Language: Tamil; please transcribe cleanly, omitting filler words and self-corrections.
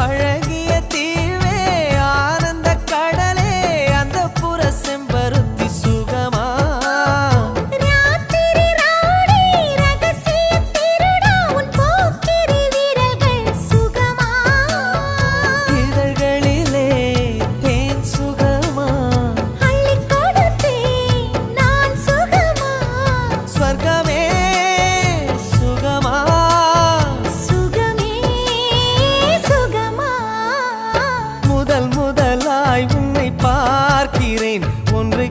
அழகிய தீவே ஆனந்த கடலே அந்த புற செம்பருத்தி சுகமா ராத்திரி ராணி ரகசிய திருடா உன் போக்கிரி வீரர்கள் சுகமா இதழ்களிலே தேன் சுகமா அள்ளி கொடுத்தேன் நான் சுகமா ஸ்வர்கமே சுகமா சுகமே சுகமா முதலாய் உன்னை பார்க்கிறேன் ஒன்று